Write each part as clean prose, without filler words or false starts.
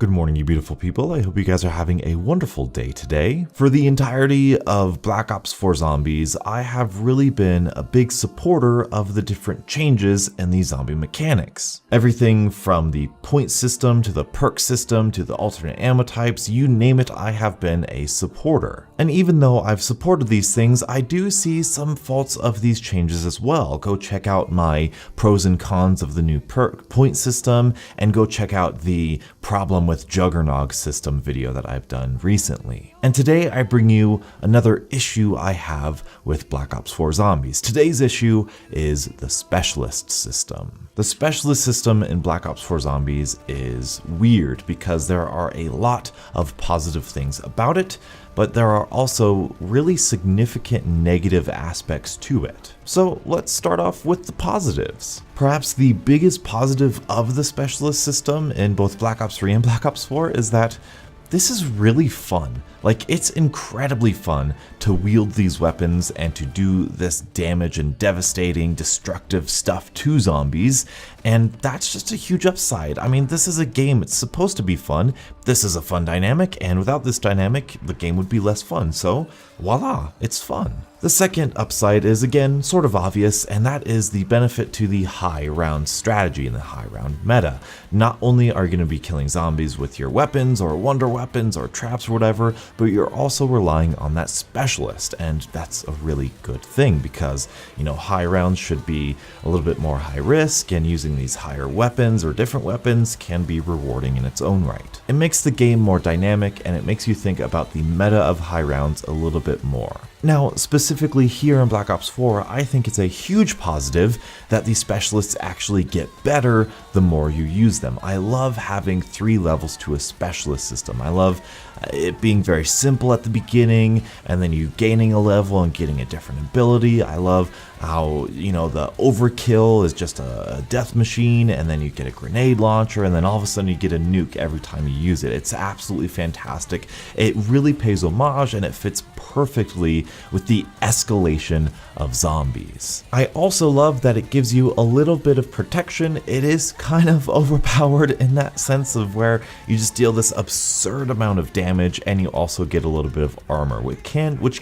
Good morning, you beautiful people. I hope you guys are having a wonderful day today. For the entirety of Black Ops 4 Zombies, I have really been a big supporter of the different changes in the zombie mechanics. Everything from the point system to the perk system to the alternate ammo types, you name it, I have been a supporter. And even though I've supported these things, I do see some faults of these changes as well. Go check out my pros and cons of the new perk point system, and go check out the problem with Juggernog system video that I've done recently. And today I bring you another issue I have with Black Ops 4 Zombies. Today's issue is the specialist system. The specialist system in Black Ops 4 Zombies is weird because there are a lot of positive things about it, but there are also really significant negative aspects to it. So let's start off with the positives. Perhaps the biggest positive of the specialist system in both Black Ops 3 and Black Ops 4 is that this is really fun. Like, it's incredibly fun to wield these weapons and to do this damage and devastating, destructive stuff to zombies, and that's just a huge upside. I mean, this is a game, it's supposed to be fun. This is a fun dynamic, and without this dynamic, the game would be less fun, so voila, it's fun. The second upside is, again, sort of obvious, and that is the benefit to the high round strategy and the high round meta. Not only are you going to be killing zombies with your weapons or wonder weapons or traps or whatever, but you're also relying on that specialist, and that's a really good thing because, you know, high rounds should be a little bit more high risk, and using these higher weapons or different weapons can be rewarding in its own right. It makes the game more dynamic, and it makes you think about the meta of high rounds a little bit more. Now, specifically here in Black Ops 4, I think it's a huge positive that the specialists actually get better the more you use them. I love having 3 levels to a specialist system. I love it being very simple at the beginning, and then you gaining a level and getting a different ability. I love how, you know, the overkill is just a death machine, and then you get a grenade launcher, and then all of a sudden you get a nuke every time you use it. It's absolutely fantastic. It really pays homage, and it fits perfectly with the escalation of zombies. I also love that it gives you a little bit of protection. It is kind of overpowered in that sense of where you just deal this absurd amount of damage, and you also get a little bit of armor, which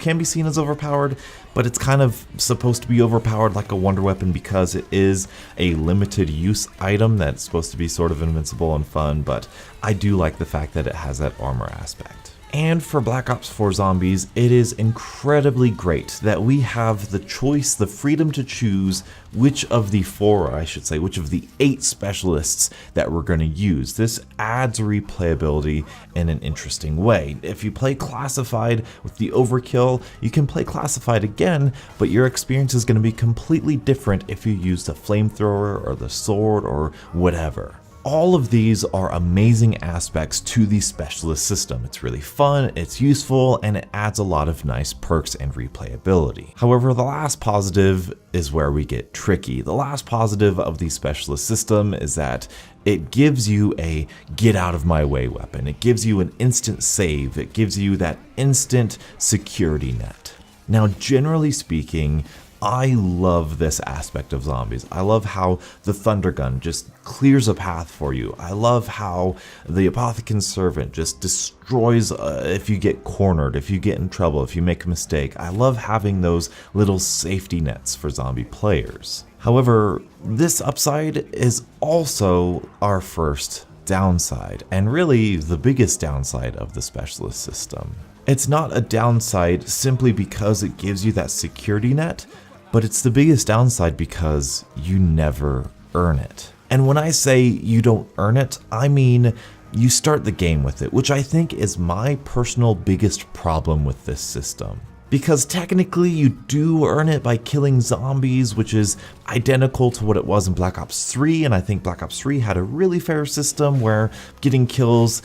can be seen as overpowered, but it's kind of supposed to be overpowered like a wonder weapon because it is a limited use item that's supposed to be sort of invincible and fun, but I do like the fact that it has that armor aspect. And for Black Ops 4 Zombies, it is incredibly great that we have the choice, the freedom to choose which of the 4, or I should say, which of the 8 specialists that we're going to use. This adds replayability in an interesting way. If you play Classified with the Overkill, you can play Classified again, but your experience is going to be completely different if you use the Flamethrower or the Sword or whatever. All of these are amazing aspects to the specialist system. It's really fun, it's useful, and it adds a lot of nice perks and replayability. However, the last positive is where we get tricky. The last positive of the specialist system is that it gives you a get out of my way weapon. It gives you an instant save. It gives you that instant security net. Now, generally speaking, I love this aspect of zombies. I love how the Thunder Gun just clears a path for you. I love how the Apothecary's Servant just destroys if you get cornered, if you get in trouble, if you make a mistake. I love having those little safety nets for zombie players. However, this upside is also our first downside, and really the biggest downside of the specialist system. It's not a downside simply because it gives you that security net, but it's the biggest downside because you never earn it. And when I say you don't earn it, I mean you start the game with it, which I think is my personal biggest problem with this system. Because technically you do earn it by killing zombies, which is identical to what it was in Black Ops 3, and I think Black Ops 3 had a really fair system where getting kills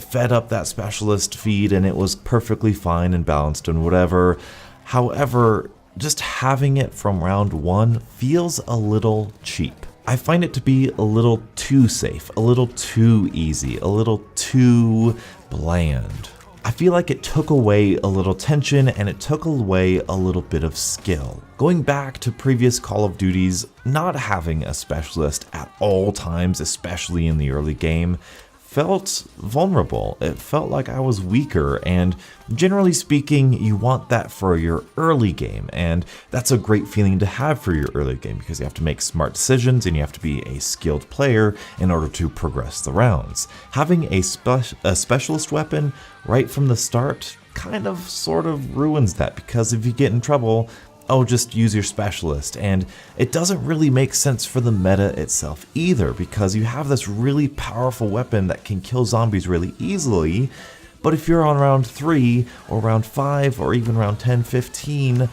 fed up that specialist feed, and it was perfectly fine and balanced and whatever. However, just having it from round 1 feels a little cheap. I find it to be a little too safe, a little too easy, a little too bland. I feel like it took away a little tension, and it took away a little bit of skill. Going back to previous Call of Duties, not having a specialist at all times, especially in the early game, felt vulnerable. It felt like I was weaker, and generally speaking, you want that for your early game, and that's a great feeling to have for your early game because you have to make smart decisions and you have to be a skilled player in order to progress the rounds. Having a specialist weapon right from the start kind of sort of ruins that, because if you get in trouble, oh, just use your specialist. And it doesn't really make sense for the meta itself either, because you have this really powerful weapon that can kill zombies really easily. But if you're on round 3 or round 5 or even round 10, 15,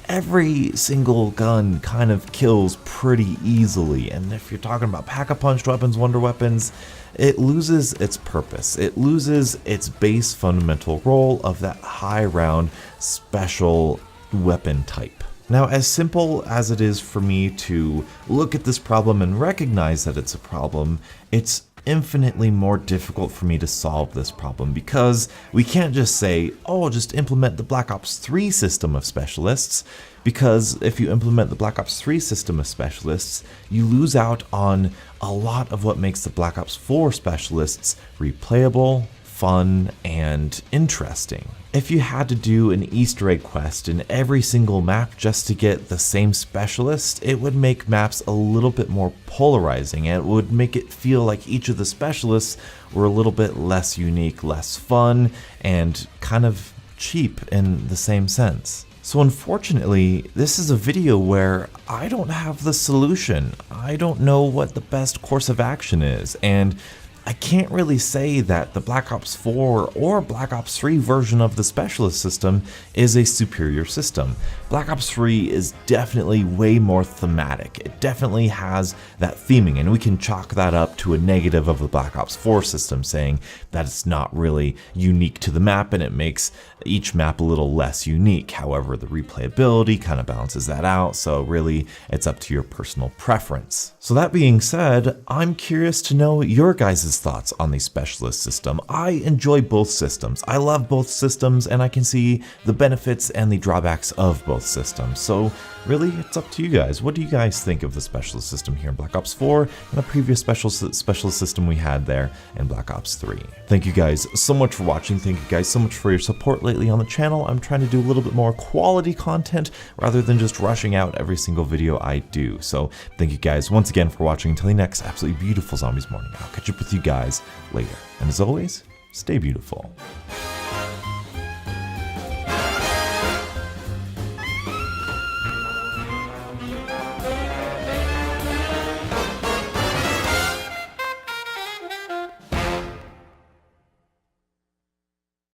every single gun kind of kills pretty easily. And if you're talking about pack-a-punch weapons, wonder weapons, it loses its purpose. It loses its base fundamental role of that high round special weapon type. Now, as simple as it is for me to look at this problem and recognize that it's a problem, it's infinitely more difficult for me to solve this problem, because we can't just say, oh, just implement the Black Ops 3 system of specialists, because if you implement the Black Ops 3 system of specialists, you lose out on a lot of what makes the Black Ops 4 specialists replayable, fun, and interesting. If you had to do an Easter egg quest in every single map just to get the same specialist, it would make maps a little bit more polarizing, and it would make it feel like each of the specialists were a little bit less unique, less fun, and kind of cheap in the same sense. So unfortunately, this is a video where I don't have the solution. I don't know what the best course of action is, and I can't really say that the Black Ops 4 or Black Ops 3 version of the specialist system is a superior system. Black Ops 3 is definitely way more thematic. It definitely has that theming, and we can chalk that up to a negative of the Black Ops 4 system, saying that it's not really unique to the map and it makes each map a little less unique. However, the replayability kind of balances that out, so really it's up to your personal preference. So that being said, I'm curious to know your guys' thoughts on the specialist system. I enjoy both systems. I love both systems, and I can see the benefits and the drawbacks of both systems. So really, it's up to you guys. What do you guys think of the specialist system here in Black Ops 4 and the previous specialist system we had there in Black Ops 3? Thank you guys so much for watching. Thank you guys so much for your support lately on the channel. I'm trying to do a little bit more quality content rather than just rushing out every single video I do. So thank you guys once again for watching. Until the next absolutely beautiful Zombies morning, I'll catch up with you guys later. And as always, stay beautiful.